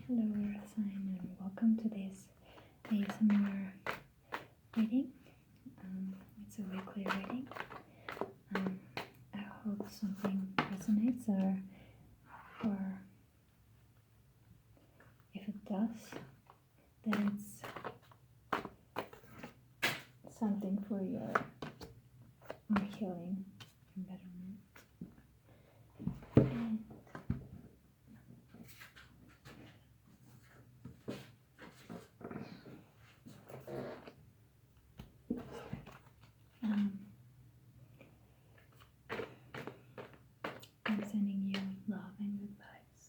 Hello Earth sign and welcome to this ASMR reading. It's a weekly reading. I hope something resonates or if it does, then it's something for your healing and betterment. I'm sending you love and good vibes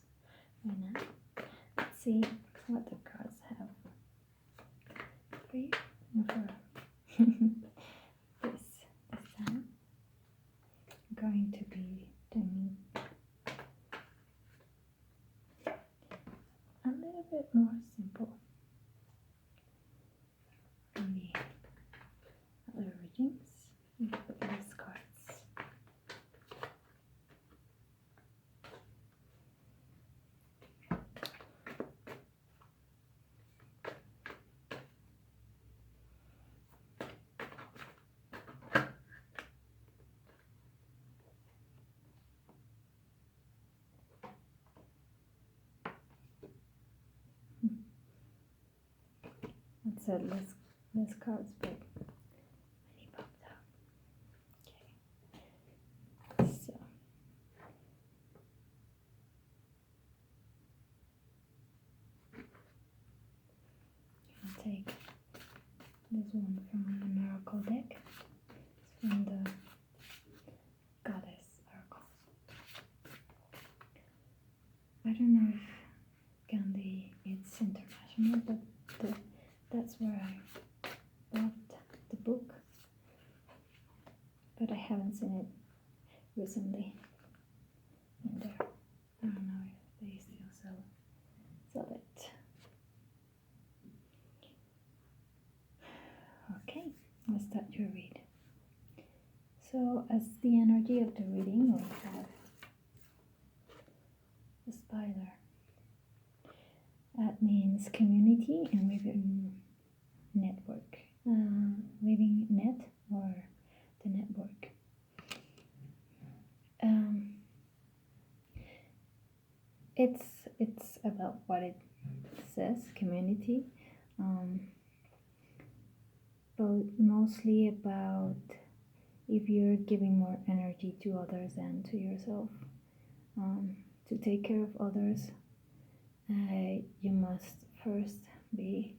right now. Let's see what the cards have for you and for this time. I'm going to be doing a little bit more simple than the other readings with these cards. That's it, less cards, but many popped out. Okay, so I'll take this one from an oracle deck. It's from the Goddess Oracle. I don't know if Gandhi is international, but that's where I bought the book, but I haven't seen it recently in there. I don't know if they still sell it. Okay, let's start your read. So as the energy of the reading, we have the spider. That means community and living network, living net or the network. It's about what it says, community, but mostly about if you're giving more energy to others than to yourself. To take care of others, you must first be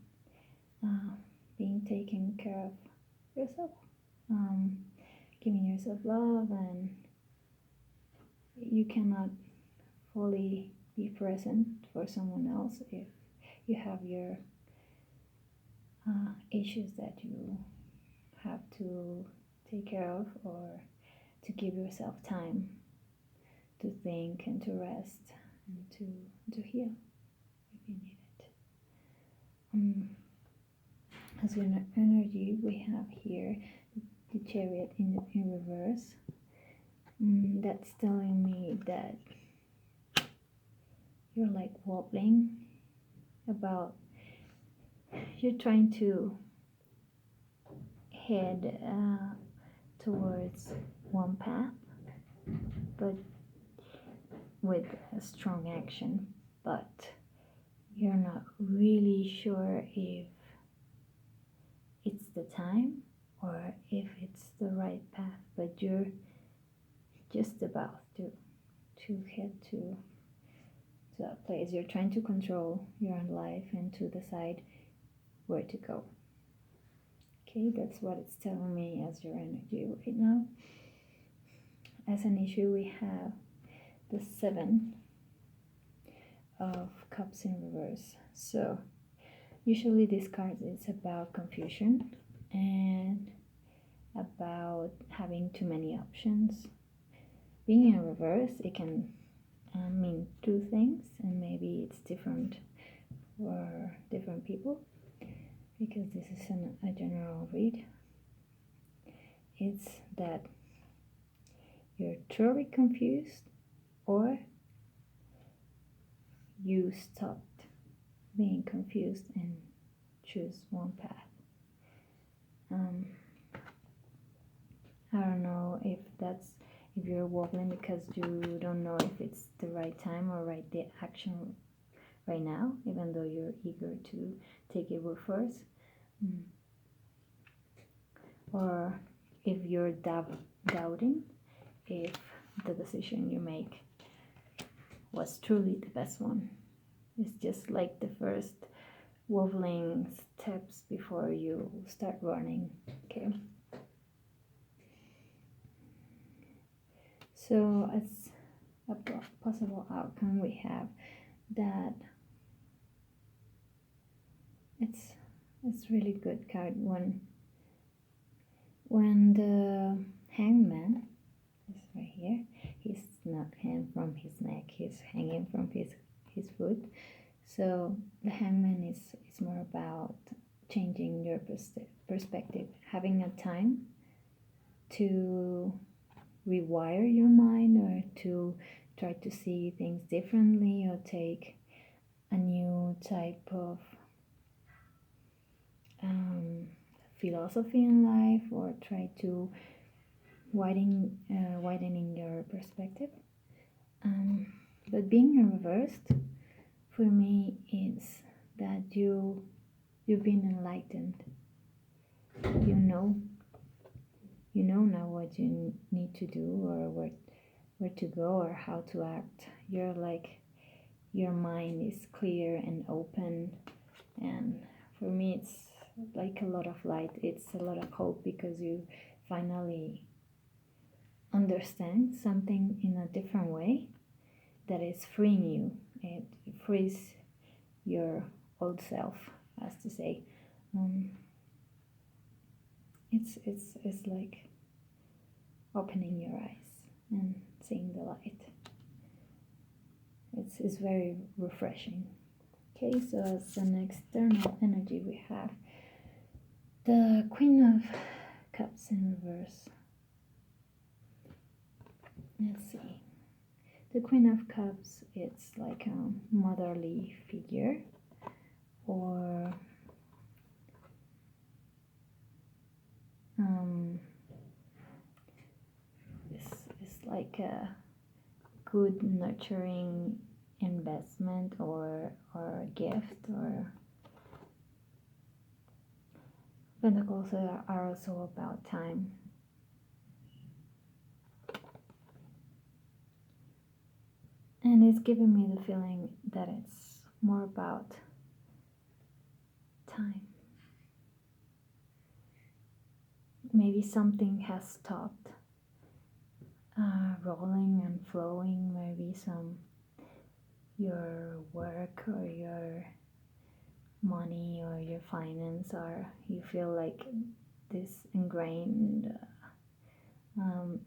being taken care of yourself, giving yourself love, and you cannot fully be present for someone else if you have your issues that you have to take care of, or to give yourself time to think and to rest and to heal if you need it. As your energy, we have here the Chariot in reverse. That's telling me that you're like wobbling about, you're trying to head towards one path, but with a strong action, but you're not really sure if it's the time or if it's the right path, but you're just about to head to that place. You're trying to control your own life and to decide where to go. Okay, that's what it's telling me as your energy right now. As an issue, we have the 7 of Cups in reverse. So usually this card is about confusion and about having too many options. Being in reverse, it can mean 2 things, and maybe it's different for different people, because this is a general read. It's that you're truly confused, or you stopped being confused and choose one path. I don't know if you're wobbling because you don't know if it's the right time or right the action right now, even though you're eager to take it with force. Or if you're doubting if the decision you make was truly the best one. It's just like the first wobbling steps before you start running. Okay. So as a possible outcome, we have that it's really good card when the hangman is right here. He's not hanging from his neck, he's hanging from his foot. So the hangman is more about changing your perspective, having a time to rewire your mind or to try to see things differently or take a new type of philosophy in life or try to widening your perspective. But being reversed for me is that you've been enlightened. You know now what you need to do or where to go or how to act. You're like, your mind is clear and open, and for me it's like a lot of light. It's a lot of hope because you finally understand something in a different way that is freeing you. It frees your old self, as to say. It's like opening your eyes and seeing the light. It's very refreshing. Okay, so as an external energy we have the Queen of Cups in reverse. Let's see. The Queen of Cups, it's like a motherly figure, or it's like a good nurturing investment or gift. Or Pentacles are also about time. And it's giving me the feeling that it's more about time. Maybe something has stopped rolling and flowing. Maybe your work or your money or your finance, or you feel like this ingrained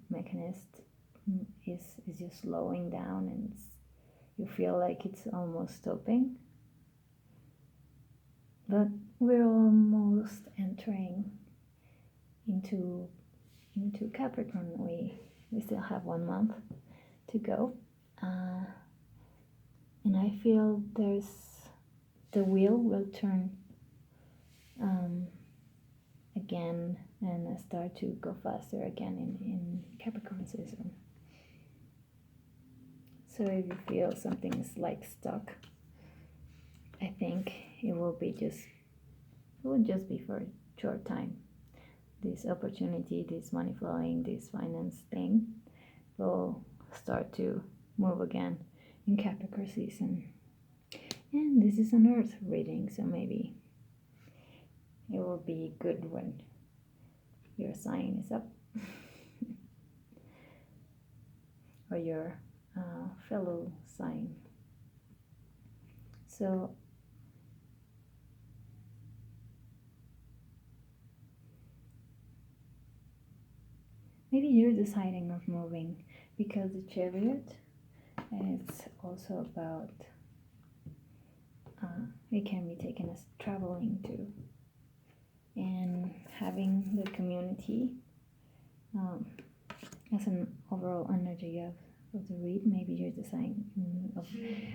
mechanism is just slowing down, and you feel like it's almost stopping. But we're almost entering into Capricorn. We still have 1 month to go, and I feel the wheel will turn again and start to go faster again in Capricorn season. So if you feel something is like stuck, I think it will just be for a short time. This opportunity, this money flowing, this finance thing will start to move again in Capricorn season. And this is an Earth reading, so maybe it will be good when your sign is up or your fellow sign. So maybe you're deciding of moving, because the Chariot, it's also about it can be taken as traveling too, and having the community as an overall energy of the read. Maybe you're deciding of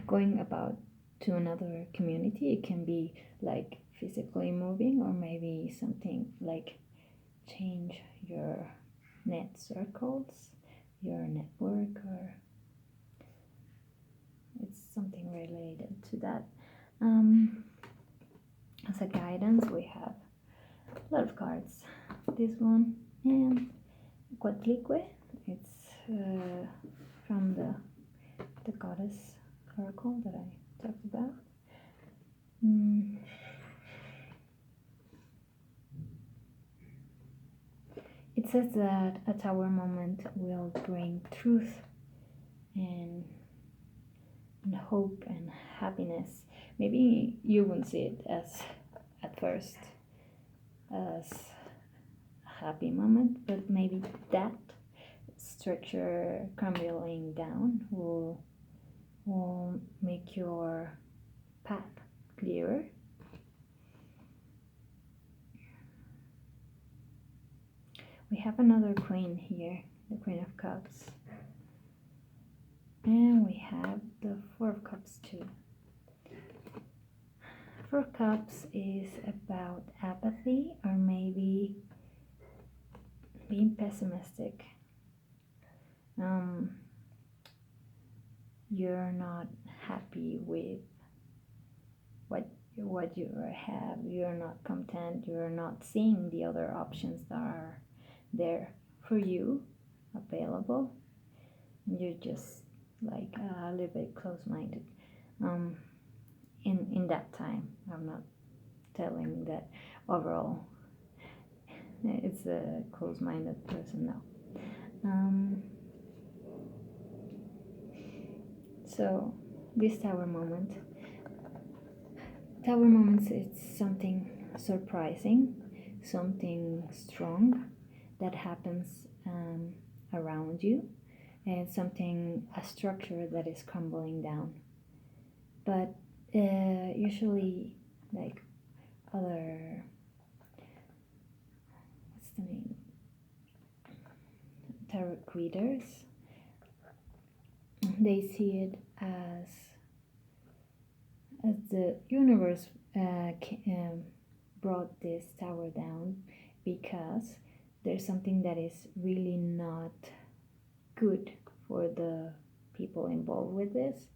going about to another community. It can be like physically moving, or maybe something like change your net circles, your network, or it's something related to that. As a guidance, we have a lot of cards. This one and Quatlique. It's from the goddess oracle that I talked about. It says that a tower moment will bring truth and hope and happiness. Maybe you won't see it as at first as a happy moment, but maybe that structure crumbling down will make your path clearer. We have another queen here, the Queen of Cups. And we have the Four of Cups too. Four of Cups is about apathy, or maybe being pessimistic. You're not happy with what you have. You're not content. You're not seeing the other options that are there for you available. You're just like a little bit close-minded. In that time, I'm not telling that overall it's a close-minded person now. So this tower moments, it's something surprising, something strong that happens around you, and a structure that is crumbling down. But usually, like other, what's the name? Tarot readers, they see it as the universe brought this tower down because there's something that is really not good for the people involved with this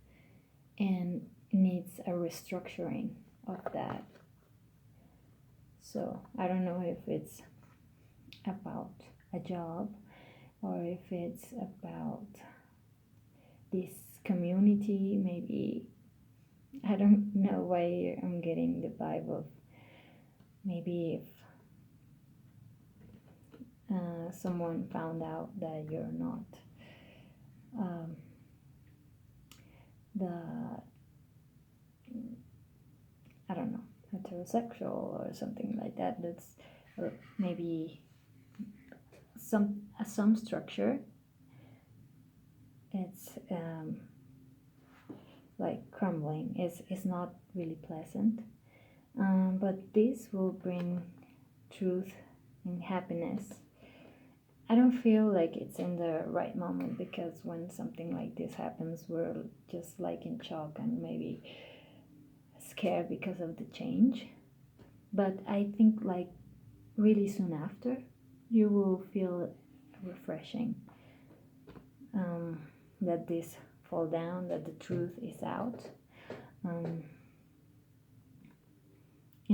and needs a restructuring of that. So I don't know if it's about a job or if it's about this community. Maybe, I don't know why I'm getting the vibe of maybe if someone found out that you're not I don't know, heterosexual or something like that. That's maybe some structure. It's like crumbling. It's not really pleasant. But this will bring truth and happiness. I don't feel like it's in the right moment, because when something like this happens, we're just like in shock and maybe scared because of the change. But I think like really soon after, you will feel refreshing, that this fall down, that the truth is out. And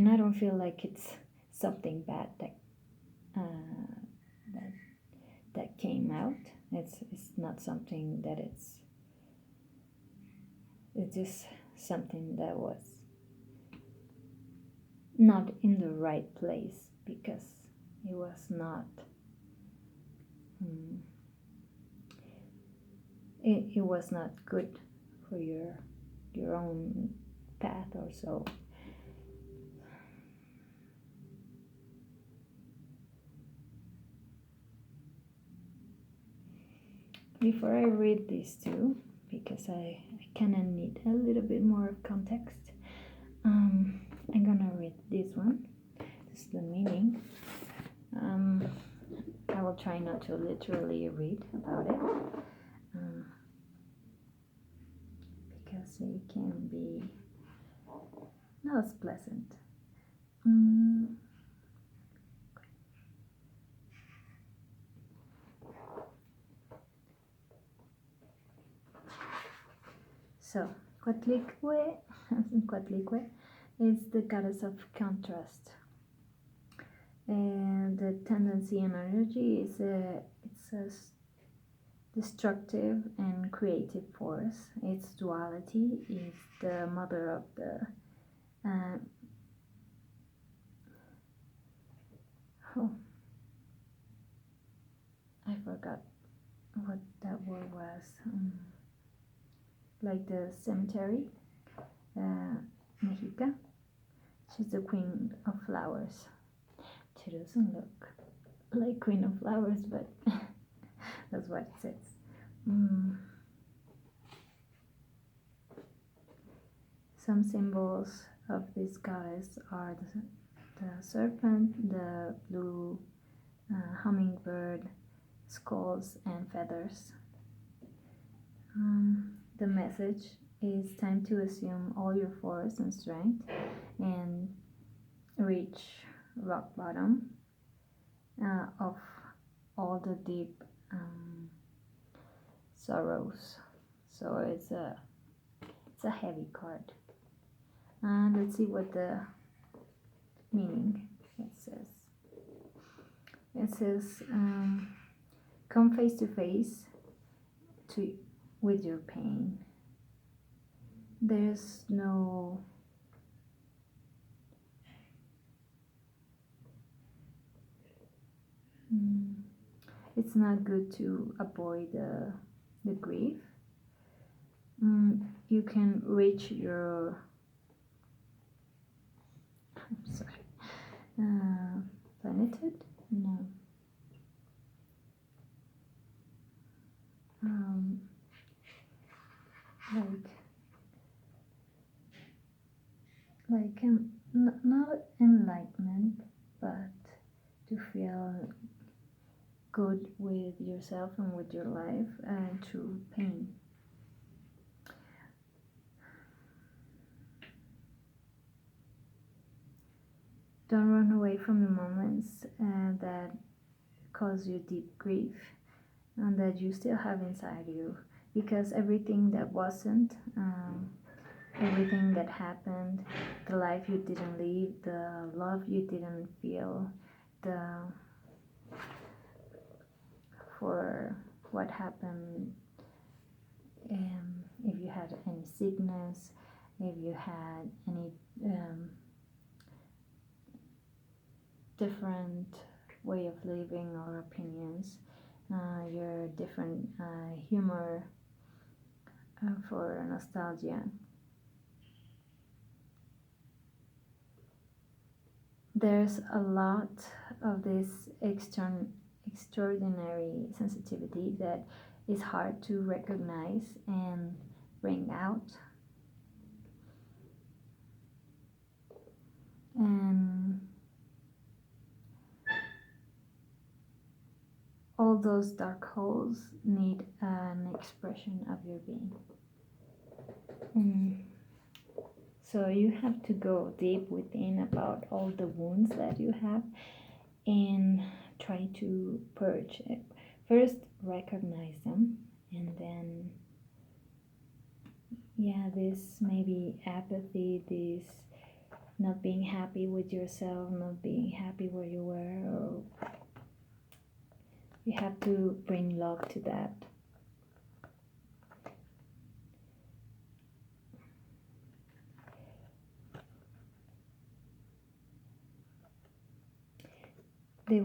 I don't feel like it's something bad that came out. It's not something that it's just something that was not in the right place, because it was not it was not good for your own path or so. Before I read these two, because I kind of need a little bit more context, I'm gonna read this one. This is the meaning. I will try not to literally read about it, because it can be was pleasant. Mm. So, Coatlicue, Coatlicue is the goddess of contrast, and the tendency and energy is destructive and creative force. Its duality is the mother of the oh, I forgot what that word was. Like the cemetery, Mexica. She's the queen of flowers. She doesn't look like queen of flowers, but that's what it says. Some symbols of this goddess are the serpent, the blue hummingbird, skulls, and feathers. The message is time to assume all your force and strength and reach rock bottom of all the deep sorrows. So it's a heavy card. And let's see what the meaning it says. It says, come face to face with your pain. There's no it's not good to avoid the grief. You can reach your I'm sorry. Plenitude? No. Not enlightenment, but to feel good with yourself and with your life and through pain. Don't run away from the moments that cause you deep grief and that you still have inside you, because everything that wasn't, everything that happened, the life you didn't live, the love you didn't feel, for what happened, if you had any sickness, if you had any different way of living or opinions, your different humor for nostalgia. There's a lot of this extraordinary sensitivity that is hard to recognize and bring out. And all those dark holes need an expression of your being. So you have to go deep within about all the wounds that you have and try to purge it. First, recognize them, and then, this maybe apathy, this not being happy with yourself, not being happy where you were, or you have to bring love to that. There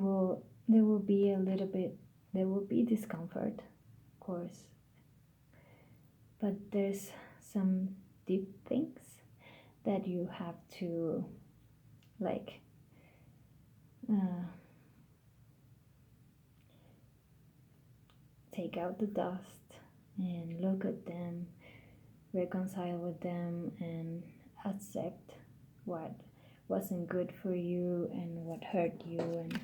will be discomfort, of course, but there's some deep things that you have to take out the dust and look at them, reconcile with them, and accept what wasn't good for you and what hurt you, and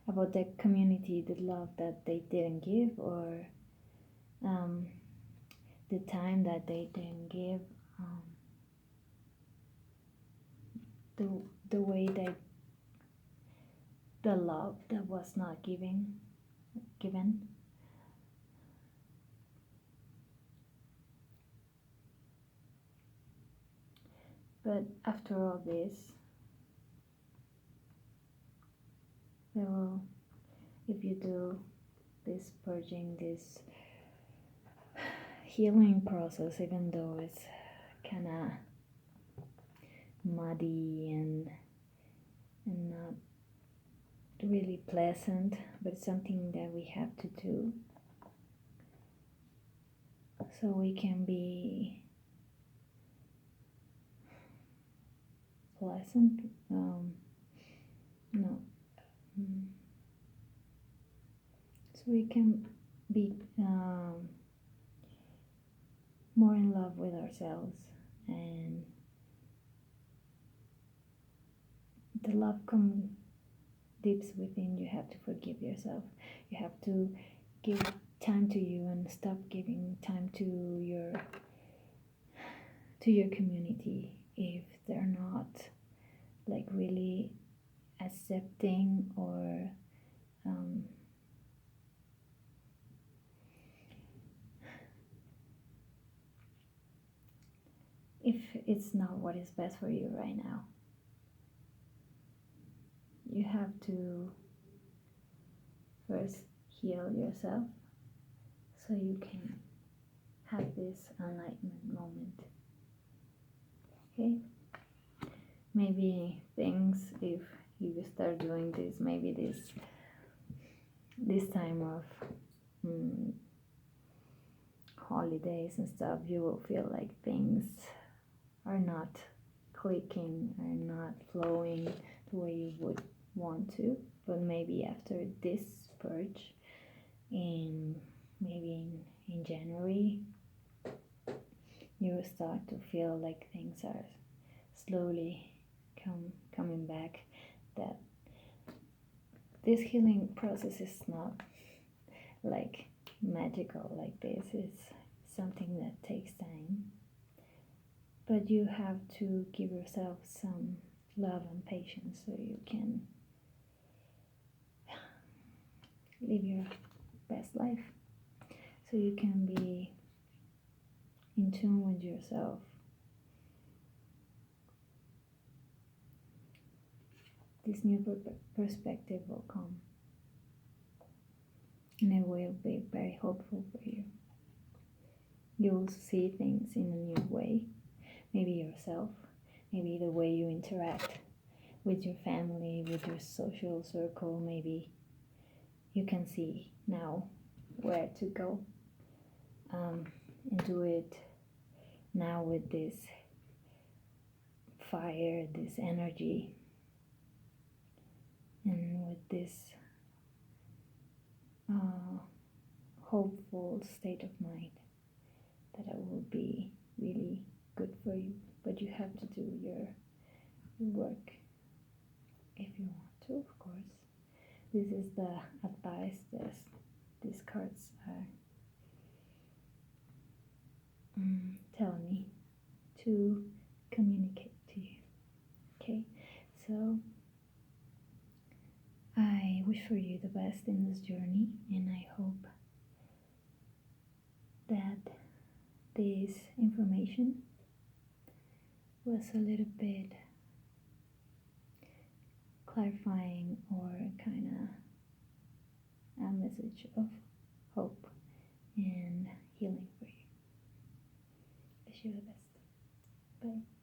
about the community, the love that they didn't give, or the time that they didn't give, the way that the love that was not given. But after all this, they will, if you do this purging, this healing process, even though it's kind of muddy and not really pleasant, but it's something that we have to do so we can be pleasant. No. So we can be more in love with ourselves, and the love comes deep within. You have to forgive yourself. You have to give time to you and stop giving time to your community if they're not like really accepting or if it's not what is best for you right now. You have to first heal yourself so you can have this enlightenment moment. Okay? Maybe things, if you start doing this, maybe this time of holidays and stuff, you will feel like things are not clicking, are not flowing the way you would want to. But maybe after this purge, maybe in January, you will start to feel like things are slowly coming back. That this healing process is not like magical like this. It's something that takes time, but you have to give yourself some love and patience so you can live your best life, so you can be in tune with yourself. This new perspective will come, and it will be very hopeful for you. You will see things in a new way, maybe yourself, maybe the way you interact with your family, with your social circle. Maybe you can see now where to go, and do it now with this fire, this energy, and with this hopeful state of mind that it will be really good for you. But you have to do your work if you want to, of course. This is the advice that these cards are telling me to communicate to you. Okay, so I wish for you the best in this journey, and I hope that this information was a little bit clarifying or kind of a message of hope and healing for you. Wish you the best. Bye.